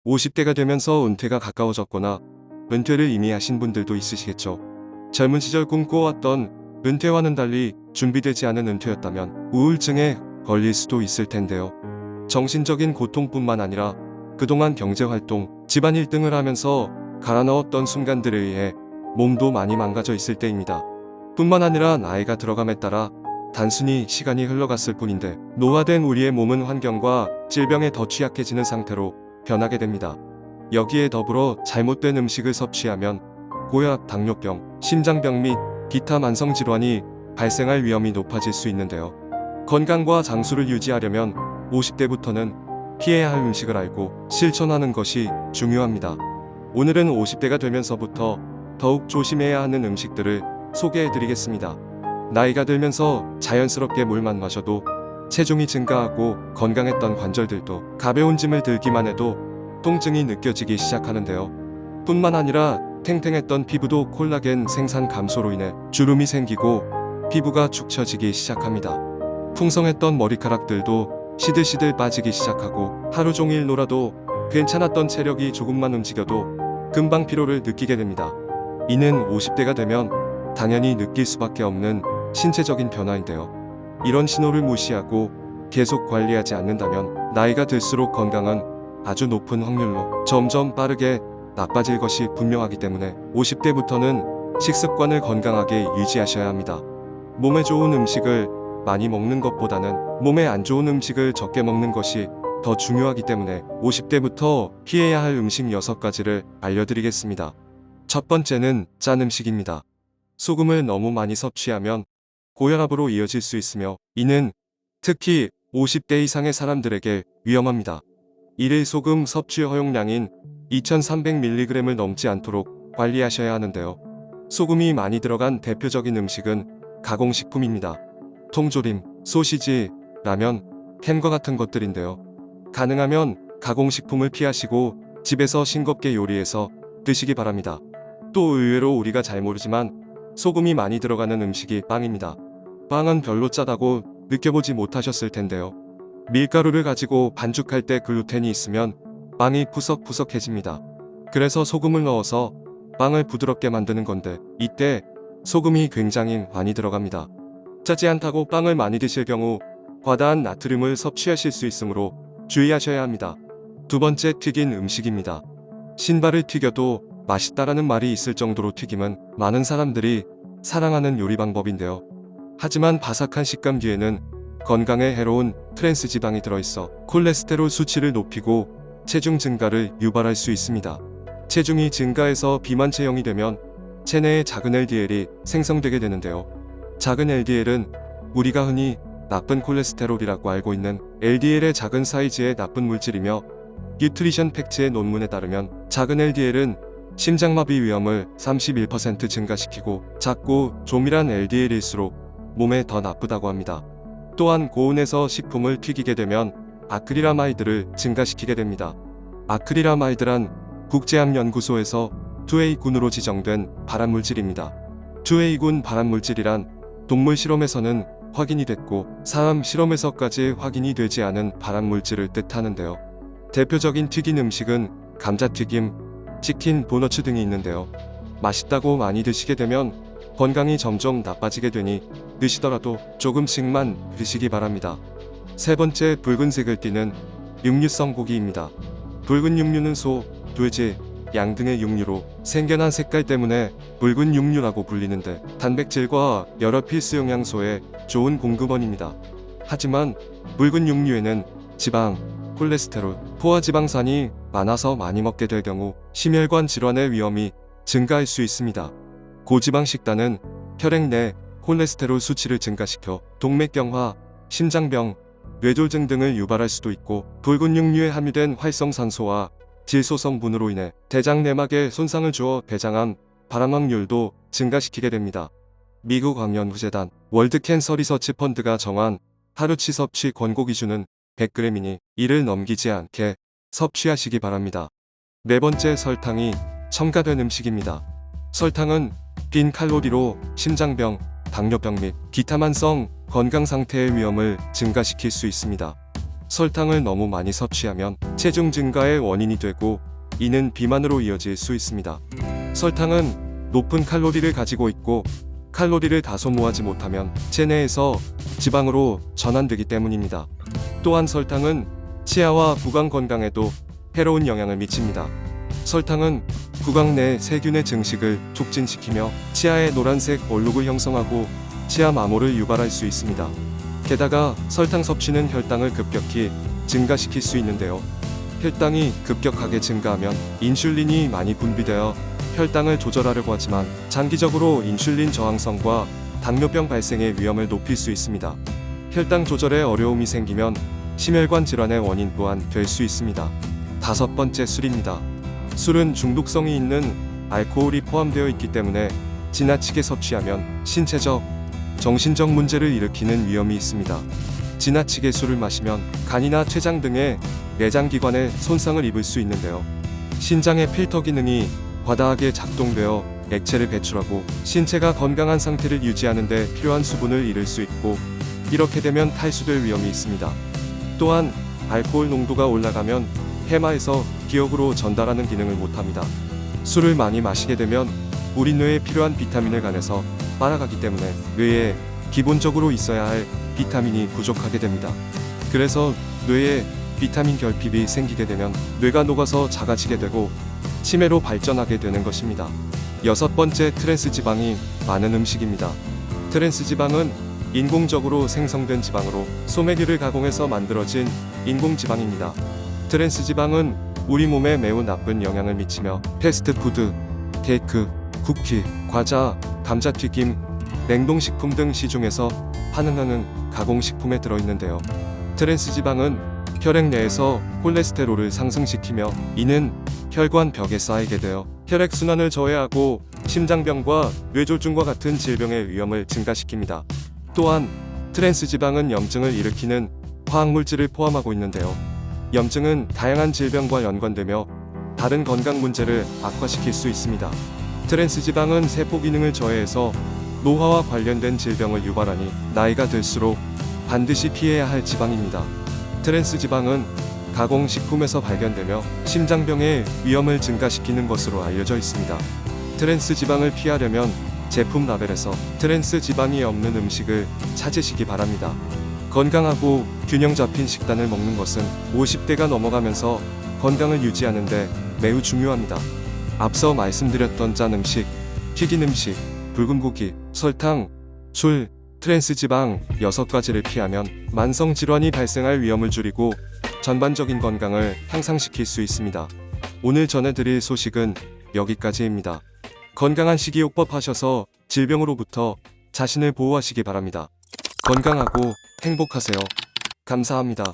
50대가 되면서 은퇴가 가까워졌거나 은퇴를 이미 하신 분들도 있으시겠죠. 젊은 시절 꿈꿔왔던 은퇴와는 달리 준비되지 않은 은퇴였다면 우울증에 걸릴 수도 있을 텐데요. 정신적인 고통뿐만 아니라 그동안 경제활동, 집안일 등을 하면서 갈아 넣었던 순간들에 의해 몸도 많이 망가져 있을 때입니다. 뿐만 아니라 나이가 들어감에 따라 단순히 시간이 흘러갔을 뿐인데 노화된 우리의 몸은 환경과 질병에 더 취약해지는 상태로 변하게 됩니다. 여기에 더불어 잘못된 음식을 섭취하면 고혈압, 당뇨병, 심장병 및 기타 만성질환이 발생할 위험이 높아질 수 있는데요. 건강과 장수를 유지하려면 50대부터는 피해야 할 음식을 알고 실천하는 것이 중요합니다. 오늘은 50대가 되면서부터 더욱 조심해야 하는 음식들을 소개해드리겠습니다. 나이가 들면서 자연스럽게 물만 마셔도 체중이 증가하고 건강했던 관절들도 가벼운 짐을 들기만 해도 통증이 느껴지기 시작하는데요. 뿐만 아니라 탱탱했던 피부도 콜라겐 생산 감소로 인해 주름이 생기고 피부가 축 처지기 시작합니다. 풍성했던 머리카락들도 시들시들 빠지기 시작하고 하루 종일 놀아도 괜찮았던 체력이 조금만 움직여도 금방 피로를 느끼게 됩니다. 이는 50대가 되면 당연히 느낄 수밖에 없는 신체적인 변화인데요. 이런 신호를 무시하고 계속 관리하지 않는다면 나이가 들수록 건강은 아주 높은 확률로 점점 빠르게 나빠질 것이 분명하기 때문에 50대부터는 식습관을 건강하게 유지하셔야 합니다. 몸에 좋은 음식을 많이 먹는 것보다는 몸에 안 좋은 음식을 적게 먹는 것이 더 중요하기 때문에 50대부터 피해야 할 음식 6가지를 알려드리겠습니다. 첫 번째는 짠 음식입니다. 소금을 너무 많이 섭취하면 고혈압으로 이어질 수 있으며 이는 특히 50대 이상의 사람들에게 위험합니다. 1일 소금 섭취 허용량인 2300mg을 넘지 않도록 관리하셔야 하는데요. 소금이 많이 들어간 대표적인 음식은 가공식품입니다. 통조림, 소시지, 라면, 햄과 같은 것들인데요. 가능하면 가공식품을 피하시고 집에서 싱겁게 요리해서 드시기 바랍니다. 또 의외로 우리가 잘 모르지만 소금이 많이 들어가는 음식이 빵입니다. 빵은 별로 짜다고 느껴보지 못하셨을 텐데요. 밀가루를 가지고 반죽할 때 글루텐이 있으면 빵이 푸석푸석해집니다. 그래서 소금을 넣어서 빵을 부드럽게 만드는 건데 이때 소금이 굉장히 많이 들어갑니다. 짜지 않다고 빵을 많이 드실 경우 과다한 나트륨을 섭취하실 수 있으므로 주의하셔야 합니다. 두 번째, 튀긴 음식입니다. 신발을 튀겨도 맛있다라는 말이 있을 정도로 튀김은 많은 사람들이 사랑하는 요리 방법인데요. 하지만 바삭한 식감 뒤에는 건강에 해로운 트랜스 지방이 들어있어 콜레스테롤 수치를 높이고 체중 증가를 유발할 수 있습니다. 체중이 증가해서 비만 체형이 되면 체내에 작은 LDL이 생성되게 되는데요. 작은 LDL은 우리가 흔히 나쁜 콜레스테롤이라고 알고 있는 LDL의 작은 사이즈의 나쁜 물질이며 뉴트리션 팩트의 논문에 따르면 작은 LDL은 심장마비 위험을 31% 증가시키고 작고 조밀한 LDL일수록 몸에 더 나쁘다고 합니다. 또한 고온에서 식품을 튀기게 되면 아크릴아마이드를 증가시키게 됩니다. 아크릴아마이드란 국제암연구소에서 2A군으로 지정된 발암물질입니다. 2A군 발암물질이란 동물 실험에서는 확인이 됐고 사람 실험에서까지 확인이 되지 않은 발암물질을 뜻하는데요. 대표적인 튀긴 음식은 감자튀김, 치킨, 도너츠 등이 있는데요. 맛있다고 많이 드시게 되면 건강이 점점 나빠지게 되니 드시더라도 조금씩만 드시기 바랍니다. 세 번째, 붉은색을 띠는 육류성 고기입니다. 붉은 육류는 소, 돼지, 양 등의 육류로 생겨난 색깔 때문에 붉은 육류라고 불리는데 단백질과 여러 필수 영양소의 좋은 공급원입니다. 하지만 붉은 육류에는 지방, 콜레스테롤, 포화지방산이 많아서 많이 먹게 될 경우 심혈관 질환의 위험이 증가할 수 있습니다. 고지방 식단은 혈액 내 콜레스테롤 수치를 증가시켜 동맥경화, 심장병, 뇌졸중 등을 유발할 수도 있고 붉은 육류에 함유된 활성산소와 질소 성분으로 인해 대장 내막에 손상을 주어 대장암, 발암 확률도 증가시키게 됩니다. 미국 광연후재단 월드 캔서 리서치 펀드가 정한 하루치 섭취 권고 기준은 100g이니 이를 넘기지 않게 섭취하시기 바랍니다. 네 번째, 설탕이 첨가된 음식입니다. 설탕은 빈 칼로리로 심장병, 당뇨병 및 기타 만성 건강 상태의 위험을 증가시킬 수 있습니다. 설탕을 너무 많이 섭취하면 체중 증가의 원인이 되고 이는 비만으로 이어질 수 있습니다. 설탕은 높은 칼로리를 가지고 있고 칼로리를 다 소모하지 못하면 체내에서 지방으로 전환되기 때문입니다. 또한 설탕은 치아와 구강 건강에도 해로운 영향을 미칩니다. 설탕은 구강 내 세균의 증식을 촉진시키며 치아에 노란색 얼룩을 형성하고 치아 마모를 유발할 수 있습니다. 게다가 설탕 섭취는 혈당을 급격히 증가시킬 수 있는데요. 혈당이 급격하게 증가하면 인슐린이 많이 분비되어 혈당을 조절하려고 하지만 장기적으로 인슐린 저항성과 당뇨병 발생의 위험을 높일 수 있습니다. 혈당 조절에 어려움이 생기면 심혈관 질환의 원인 또한 될 수 있습니다. 5번째, 술입니다. 술은 중독성이 있는 알코올이 포함되어 있기 때문에 지나치게 섭취하면 신체적, 정신적 문제를 일으키는 위험이 있습니다. 지나치게 술을 마시면 간이나 췌장 등의 내장기관에 손상을 입을 수 있는데요. 신장의 필터 기능이 과다하게 작동되어 액체를 배출하고 신체가 건강한 상태를 유지하는 데 필요한 수분을 잃을 수 있고 이렇게 되면 탈수될 위험이 있습니다. 또한 알코올 농도가 올라가면 해마에서 기억으로 전달하는 기능을 못합니다. 술을 많이 마시게 되면 우리 뇌에 필요한 비타민을 간에서 빨아가기 때문에 뇌에 기본적으로 있어야 할 비타민이 부족하게 됩니다. 그래서 뇌에 비타민 결핍이 생기게 되면 뇌가 녹아서 작아지게 되고 치매로 발전하게 되는 것입니다. 6번째, 트랜스 지방이 많은 음식입니다. 트랜스 지방은 인공적으로 생성된 지방으로 소매기를 가공해서 만들어진 인공지방입니다. 트랜스 지방은 우리 몸에 매우 나쁜 영향을 미치며 패스트푸드, 케이크, 쿠키, 과자, 감자튀김, 냉동식품 등 시중에서 판매하는 가공식품에 들어있는데요. 트랜스 지방은 혈액 내에서 콜레스테롤을 상승시키며 이는 혈관벽에 쌓이게 되어 혈액순환을 저해하고 심장병과 뇌졸중과 같은 질병의 위험을 증가시킵니다. 또한 트랜스 지방은 염증을 일으키는 화학물질을 포함하고 있는데요. 염증은 다양한 질병과 연관되며 다른 건강 문제를 악화시킬 수 있습니다. 트랜스 지방은 세포 기능을 저해해서 노화와 관련된 질병을 유발하니 나이가 들수록 반드시 피해야 할 지방입니다. 트랜스 지방은 가공식품에서 발견되며 심장병의 위험을 증가시키는 것으로 알려져 있습니다. 트랜스 지방을 피하려면 제품 라벨에서 트랜스 지방이 없는 음식을 찾으시기 바랍니다. 건강하고 균형 잡힌 식단을 먹는 것은 50대가 넘어가면서 건강을 유지하는 데 매우 중요합니다. 앞서 말씀드렸던 짠 음식, 튀긴 음식, 붉은 고기, 설탕, 술, 트랜스 지방 6가지를 피하면 만성 질환이 발생할 위험을 줄이고 전반적인 건강을 향상시킬 수 있습니다. 오늘 전해드릴 소식은 여기까지입니다. 건강한 식이요법 하셔서 질병으로부터 자신을 보호하시기 바랍니다. 건강하고 행복하세요. 감사합니다.